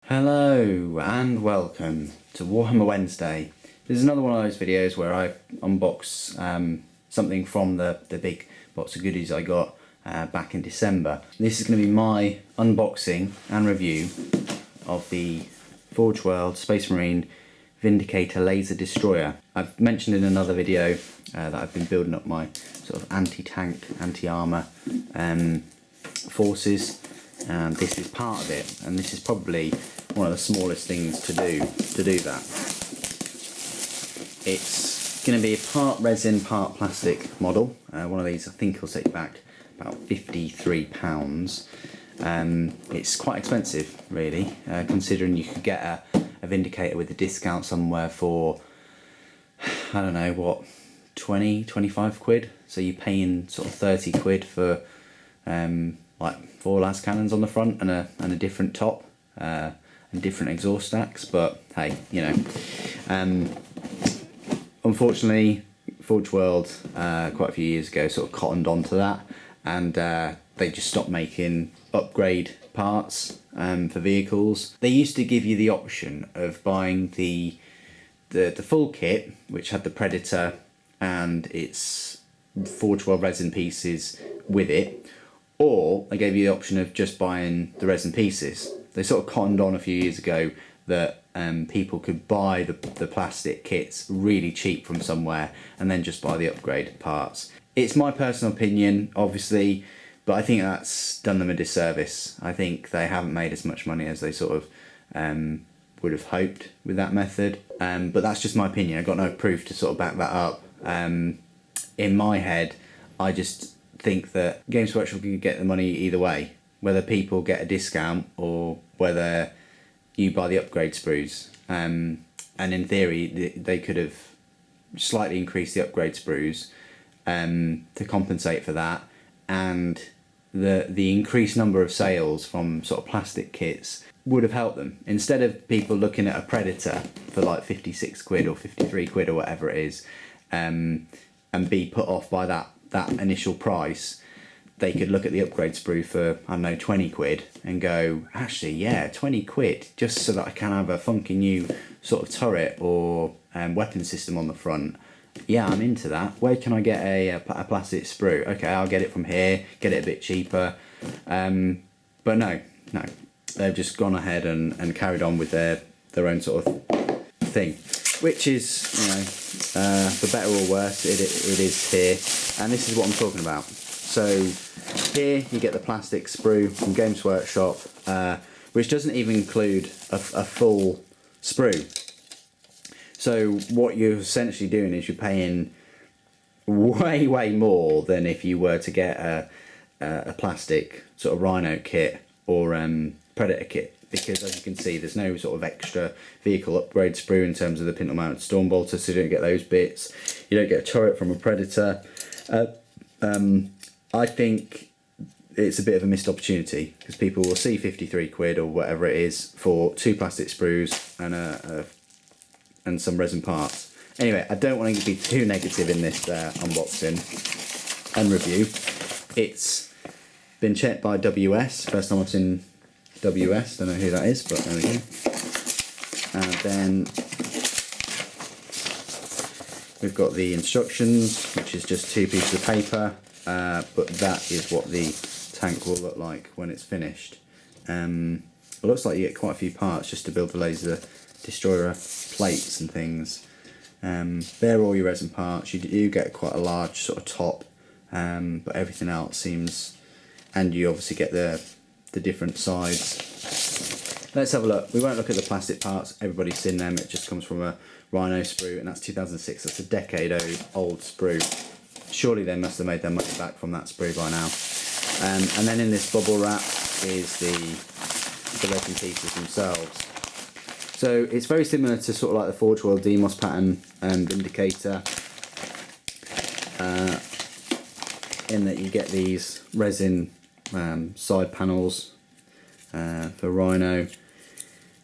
Hello and welcome to Warhammer Wednesday. This is another one of those videos where I unbox something from the big box of goodies I got back in December. This is going to be my unboxing and review of the Forge World Space Marine Vindicator Laser Destroyer. I've mentioned in another video that I've been building up my sort of anti-tank, anti-armour forces, and this is part of it, and this is probably one of the smallest things to do that. It's going to be a part resin, part plastic model. One of these I think will set you back about £53. It's quite expensive really, considering you could get a Vindicator with a discount somewhere for, I don't know what, 20-25 quid, so you're paying sort of 30 quid for like 4 las cannons on the front and a different top and different exhaust stacks. But hey, you know, unfortunately Forge World quite a few years ago sort of cottoned onto that, and they just stopped making upgrade parts for vehicles. They used to give you the option of buying the full kit, which had the Predator and its Forge World resin pieces with it, or they gave you the option of just buying the resin pieces. They sort of cottoned on a few years ago that people could buy the plastic kits really cheap from somewhere and then just buy the upgrade parts. It's my personal opinion, obviously, but I think that's done them a disservice. I think they haven't made as much money as they sort of would have hoped with that method. But that's just my opinion. I've got no proof to sort of back that up. In my head, I just think that Games Workshop can get the money either way, whether people get a discount or whether you buy the upgrade sprues. And in theory, they could have slightly increased the upgrade sprues to compensate for that, and the increased number of sales from sort of plastic kits would have helped them. Instead of people looking at a Predator for like 56 quid or 53 quid or whatever it is, and be put off by that initial price, they could look at the upgrade sprue for, I don't know, 20 quid and go, actually, yeah, 20 quid, just so that I can have a funky new sort of turret or weapon system on the front. Yeah, I'm into that. Where can I get a plastic sprue? Okay, I'll get it from here, get it a bit cheaper. But no, they've just gone ahead and carried on with their own sort of thing, which is, you know, for better or worse, it is here. And this is what I'm talking about. So here you get the plastic sprue from Games Workshop, which doesn't even include a full sprue. So what you're essentially doing is you're paying way more than if you were to get a plastic sort of Rhino kit or Predator kit, because as you can see, there's no sort of extra vehicle upgrade sprue in terms of the Pintle mounted storm bolter, so you don't get those bits. You don't get a turret from a Predator. I think it's a bit of a missed opportunity, because people will see 53 quid or whatever it is for 2 plastic sprues and some resin parts. Anyway, I don't want to be too negative in this unboxing and review. It's been checked by WS, first time I've seen WS, don't know who that is, but there we go. And then we've got the instructions, which is just 2 pieces of paper, but that is what the tank will look like when it's finished. It looks like you get quite a few parts just to build the laser destroyer plates and things. They're all your resin parts. You do get quite a large sort of top, but everything else seems, and you obviously get the different sides. Let's have a look. We won't look at the plastic parts, everybody's seen them. It just comes from a Rhino sprue, and that's 2006. That's a decade old sprue. Surely they must have made their money back from that sprue by now. And then in this bubble wrap is the resin pieces themselves. So it's very similar to sort of like the Forge World Deimos pattern and Vindicator, in that you get these resin side panels for Rhino.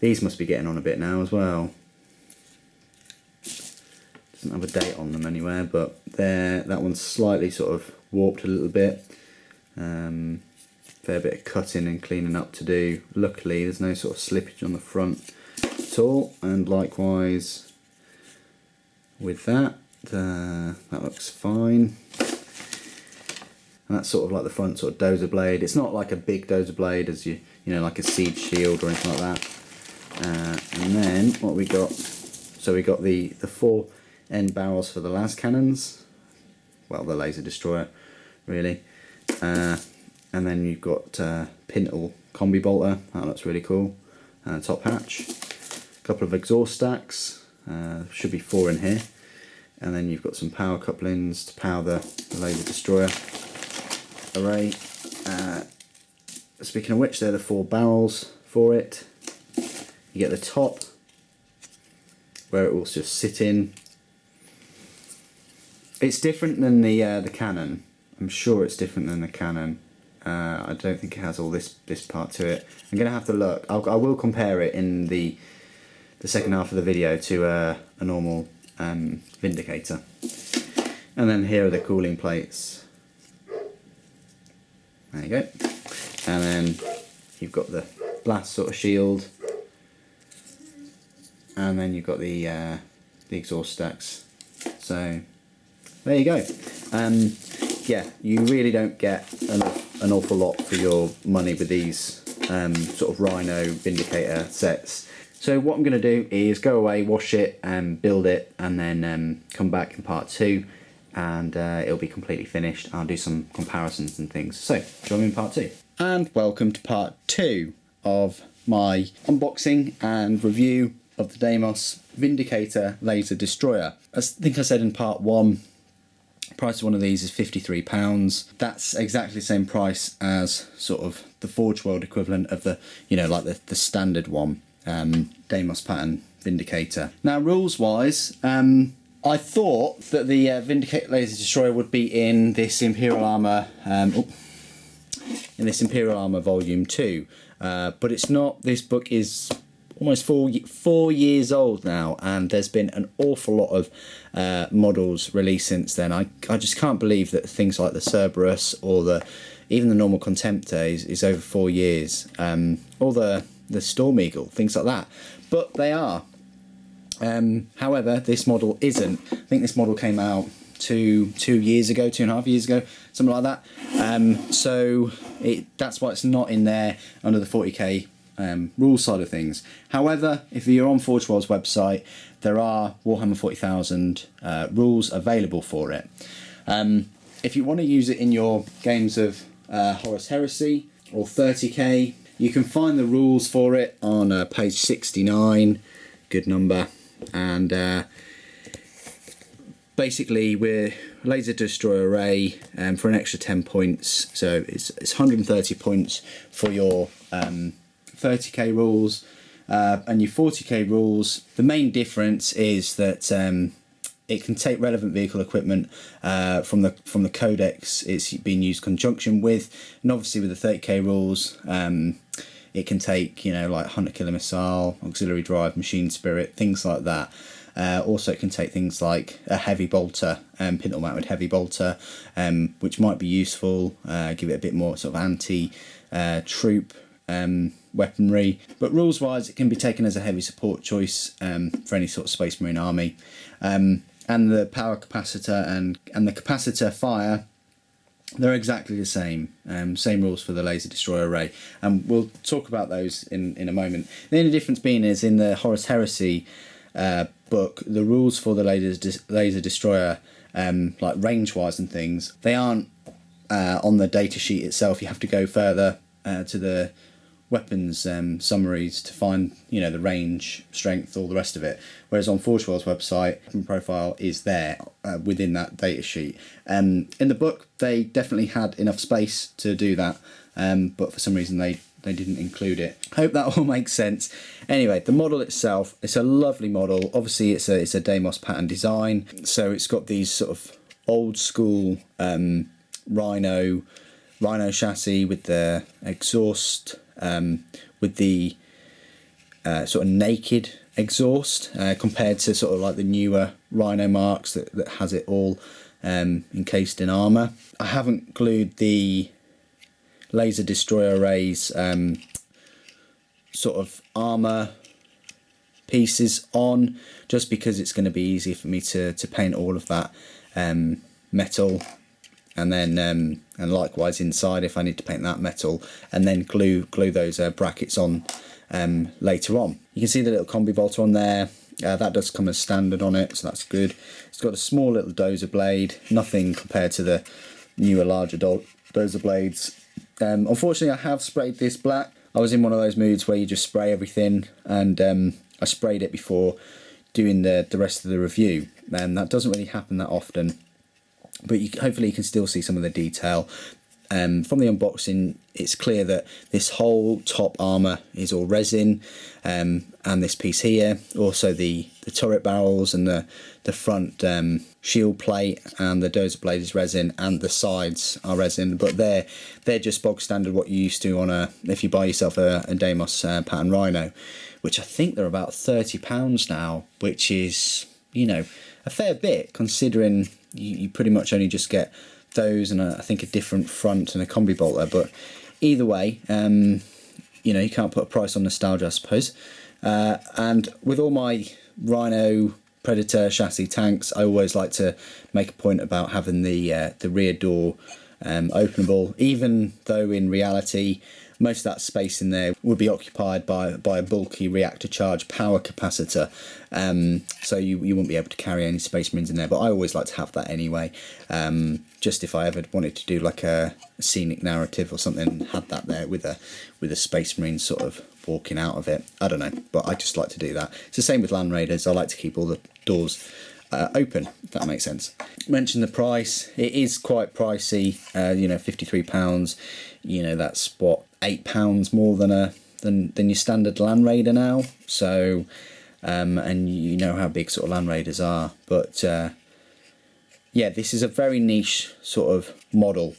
These must be getting on a bit now as well. Doesn't have a date on them anywhere, but that one's slightly sort of warped a little bit. fair bit of cutting and cleaning up to do. Luckily there's no sort of slippage on the front at all, and likewise with that, that looks fine. And that's sort of like the front sort of dozer blade. It's not like a big dozer blade as you know, like a seed shield or anything like that. And then what we got, so we got the 4 end barrels for the las cannons, well, the laser destroyer really. And then you've got Pintle combi bolter, that looks really cool. Top hatch, a couple of exhaust stacks, should be 4 in here. And then you've got some power couplings to power the laser destroyer array. Speaking of which, they're the 4 barrels for it. You get the top, where it will just sit in. It's different than the cannon. I'm sure it's different than the cannon. I don't think it has all this part to it. I'm going to have to look. I will compare it in the second half of the video to a normal Vindicator. And then here are the cooling plates. There you go. And then you've got the blast sort of shield. And then you've got the exhaust stacks. So there you go. Yeah, you really don't get an awful lot for your money with these sort of Rhino Vindicator sets. So what I'm going to do is go away, wash it, build it, and then come back in part 2, and it'll be completely finished. I'll do some comparisons and things. So join me in part 2. And welcome to part 2 of my unboxing and review of the Deimos Vindicator Laser Destroyer. As I think I said in part 1, the price of one of these is £53. That's exactly the same price as sort of the Forge World equivalent of the, you know, like the standard one, Deimos pattern Vindicator. Now, rules wise, I thought that the Vindicator Laser Destroyer would be in this Imperial Armour, Volume 2, but it's not. This book is almost 4 years old now, and there's been an awful lot of models released since then. I just can't believe that things like the Cerberus or even the normal Contemptor is over 4 years, or the Storm Eagle, things like that, but they are. However, this model isn't. I think this model came out 2 years ago, 2.5 years ago, something like that. So that's why it's not in there under the 40k rules side of things. However, if you're on Forge World's website, there are Warhammer 40,000 rules available for it. If you want to use it in your games of Horus Heresy or 30k, you can find the rules for it on page 69, good number, and basically we're laser destroyer array for an extra 10 points, so it's 130 points for your 30k rules, and your 40k rules. The main difference is that it can take relevant vehicle equipment from the codex it's being used in conjunction with, and obviously with the 30k rules, it can take, you know, like Hunter Killer Missile, auxiliary drive, machine spirit, things like that. Also, it can take things like a heavy bolter, pintle mounted heavy bolter, which might be useful, give it a bit more sort of anti-troop weaponry. But rules wise, it can be taken as a heavy support choice for any sort of Space Marine army. And the power capacitor and the capacitor fire, they're exactly the same. Same rules for the laser destroyer array, and we'll talk about those in a moment. The only difference being is in the Horus Heresy book, the rules for the laser destroyer, like range wise and things, they aren't on the data sheet itself. You have to go further to the weapons summaries to find, you know, the range, strength, all the rest of it. Whereas on Forge World's website, weapon profile is there within that data sheet. In the book, they definitely had enough space to do that, but for some reason they didn't include it. Hope that all makes sense. Anyway, the model itself, it's a lovely model. Obviously, it's a Deimos pattern design, so it's got these sort of old school Rhino chassis with the exhaust, with the sort of naked exhaust, compared to sort of like the newer Rhino marks that has it all encased in armour. I haven't glued the laser destroyer arrays sort of armour pieces on, just because it's going to be easy for me to paint all of that metal, and then and likewise inside if I need to paint that metal, and then glue those brackets on later on. You can see the little combi bolter on there. That does come as standard on it, so that's good. It's got a small little dozer blade, nothing compared to the newer larger dozer blades. Unfortunately I have sprayed this black. I was in one of those moods where you just spray everything, and I sprayed it before doing the rest of the review. That doesn't really happen that often, but hopefully you can still see some of the detail. From the unboxing, it's clear that this whole top armour is all resin, and this piece here, also the turret barrels and the front shield plate and the dozer blade is resin, and the sides are resin, but they're just bog standard what you're used to on if you buy yourself a Deimos pattern Rhino, which I think they're about £30 now, which is, you know, a fair bit considering you pretty much only just get those and I think a different front and a combi bolter. But either way, you know, you can't put a price on nostalgia, I suppose. And with all my Rhino Predator chassis tanks, I always like to make a point about having the rear door openable, even though in reality most of that space in there would be occupied by a bulky reactor charge power capacitor, so you wouldn't be able to carry any Space Marines in there, but I always like to have that anyway, just if I ever wanted to do like a scenic narrative or something, had that there with a Space Marine sort of walking out of it. I don't know, but I just like to do that. It's the same with Land Raiders. I like to keep all the doors open, if that makes sense. Mention the price. It is quite pricey, you know, £53. You know, that's what, £8 more than your standard Land Raider now. So and you know how big sort of Land Raiders are, but yeah, this is a very niche sort of model.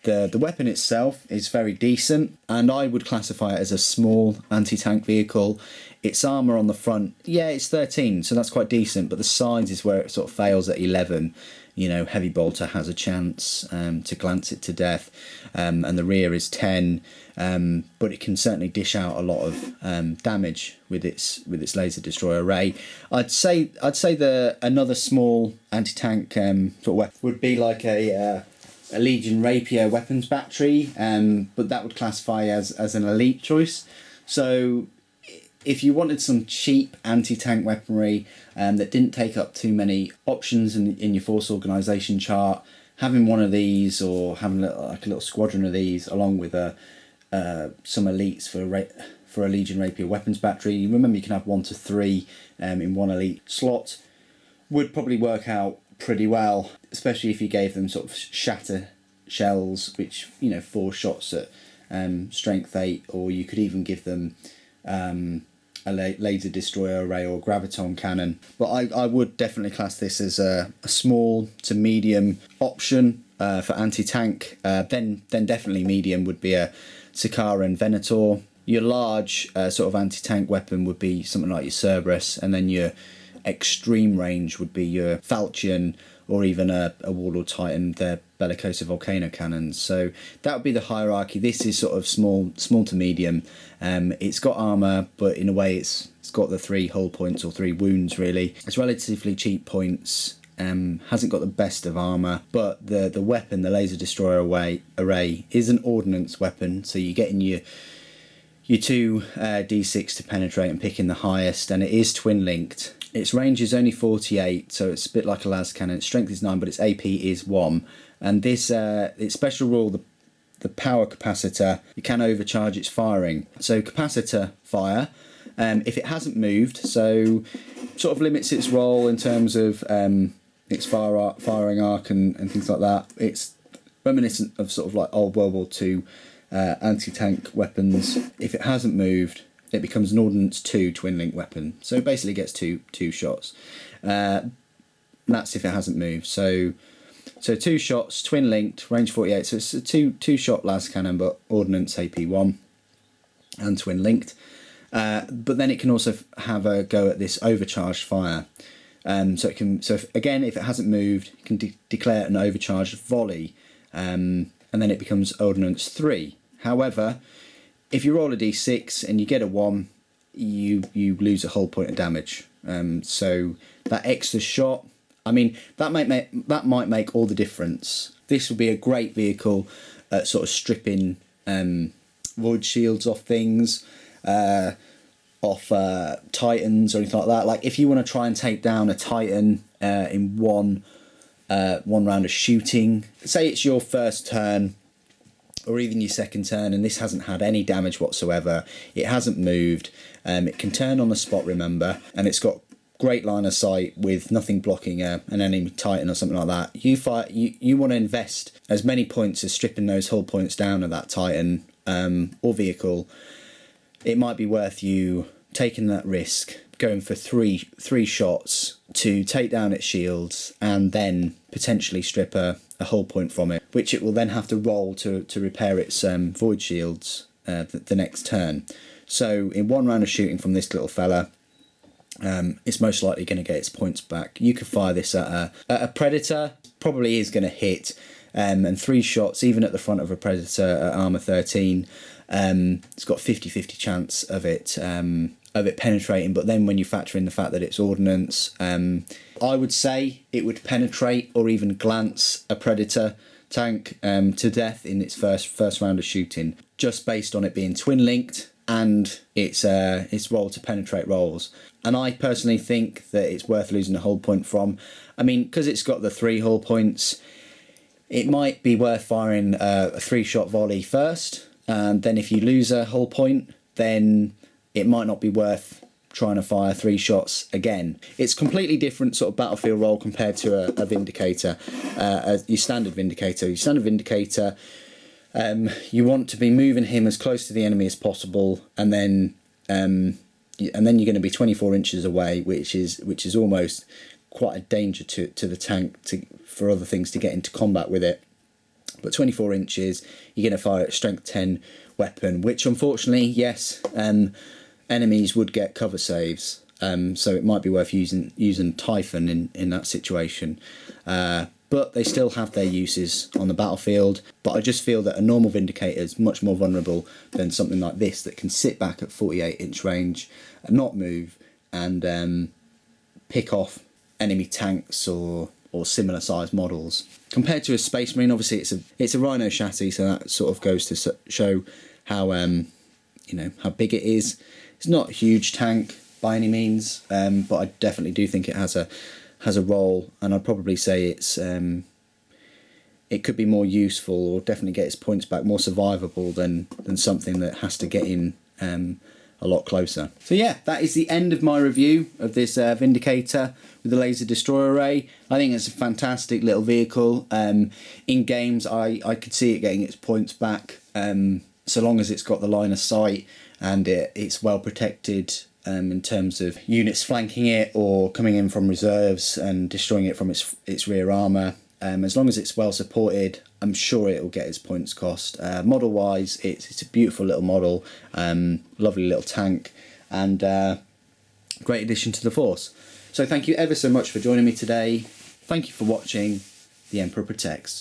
The weapon itself is very decent, and I would classify it as a small anti-tank vehicle. Its armour on the front, yeah, it's 13, so that's quite decent, but the sides is where it sort of fails at 11. You know, heavy bolter has a chance to glance it to death, and the rear is 10, but it can certainly dish out a lot of damage with its laser destroyer array. I'd say another small anti-tank sort of weapon would be like a Legion Rapier weapons battery, but that would classify as an elite choice. So if you wanted some cheap anti-tank weaponry that didn't take up too many options in your force organisation chart, having one of these or having like a little squadron of these along with some elites for a Legion Rapier weapons battery, remember you can have 1 to 3 in one elite slot, would probably work out pretty well, especially if you gave them sort of shatter shells, which, you know, 4 shots at strength 8, or you could even give them a laser destroyer array or graviton cannon. But I would definitely class this as a small to medium option for anti-tank. Then definitely medium would be a Sakaran Venator. Your large sort of anti-tank weapon would be something like your Cerberus, and then your extreme range would be your Falchion, or even a Warlord Titan, their Bellicosa Volcano cannons. So that would be the hierarchy. This is sort of small to medium. It's got armour, but in a way it's got the 3 hull points, or 3 wounds really. It's relatively cheap points, hasn't got the best of armour, but the weapon, the laser destroyer array, is an ordnance weapon, so you're getting your 2 D6 to penetrate and picking the highest, and it is twin linked. Its range is only 48, so it's a bit like a las cannon. Its strength is 9, but its AP is 1. And this, its special rule, the power capacitor, you can overcharge its firing. So capacitor fire, if it hasn't moved, so sort of limits its role in terms of its firing arc and things like that. It's reminiscent of sort of like old World War II anti-tank weapons. If it hasn't moved, it becomes an Ordnance 2 twin-link weapon. So it basically gets two shots. That's if it hasn't moved. So 2 shots, twin-linked, range 48. So it's a two-shot las cannon, but Ordnance AP1 and twin-linked. But then it can also have a go at this overcharged fire. If it hasn't moved, it can declare an overcharged volley, and then it becomes Ordnance 3. However, if you roll a d6 and you get a 1, you lose a whole point of damage. So that extra shot, I mean, that might make all the difference. This would be a great vehicle at sort of stripping void shields off things, off titans or anything like that. Like if you want to try and take down a titan in one round of shooting, say it's your first turn or even your second turn, and this hasn't had any damage whatsoever, it hasn't moved, it can turn on the spot, remember, and it's got great line of sight with nothing blocking an enemy titan or something like that. You want to invest as many points as stripping those hull points down of that titan or vehicle. It might be worth you taking that risk, going for three shots to take down its shields and then potentially strip a hull point from it, which it will then have to roll to repair its void shields the next turn. So in one round of shooting from this little fella, it's most likely going to get its points back. You could fire this at a predator, probably is going to hit, and 3 shots even at the front of a predator at armor 13, it's got 50-50 chance of it penetrating. But then when you factor in the fact that it's ordnance, I would say it would penetrate or even glance a predator tank to death in its first round of shooting, just based on it being twin linked and its roll to penetrate rolls. And I personally think that it's worth losing a hull point from. I mean, because it's got the 3 hull points, it might be worth firing a 3-shot volley first, and then if you lose a hull point, then it might not be worth trying to fire 3 shots again. It's completely different sort of battlefield role compared to a Vindicator, your standard Vindicator. Your standard Vindicator, you want to be moving him as close to the enemy as possible, and then you're going to be 24 inches away, which is almost quite a danger to the tank for other things to get into combat with it. But 24 inches, you're going to fire a strength 10 weapon, which unfortunately, yes, enemies would get cover saves. So it might be worth using Typhon in that situation. But they still have their uses on the battlefield. But I just feel that a normal Vindicator is much more vulnerable than something like this that can sit back at 48-inch range and not move and pick off enemy tanks or similar sized models. Compared to a Space Marine, obviously it's a Rhino chassis, so that sort of goes to show how how big it is. It's not a huge tank by any means, but I definitely do think it has a role, and I'd probably say it could be more useful, or definitely get its points back, more survivable than something that has to get in a lot closer. So yeah, that is the end of my review of this Vindicator with the laser destroyer array. I think it's a fantastic little vehicle. In games, I could see it getting its points back, so long as it's got the line of sight and it's well protected in terms of units flanking it or coming in from reserves and destroying it from its rear armour. As long as it's well supported, I'm sure it will get its points cost. Model wise, it's a beautiful little model, lovely little tank, and great addition to the force. So thank you ever so much for joining me today. Thank you for watching. The Emperor Protects.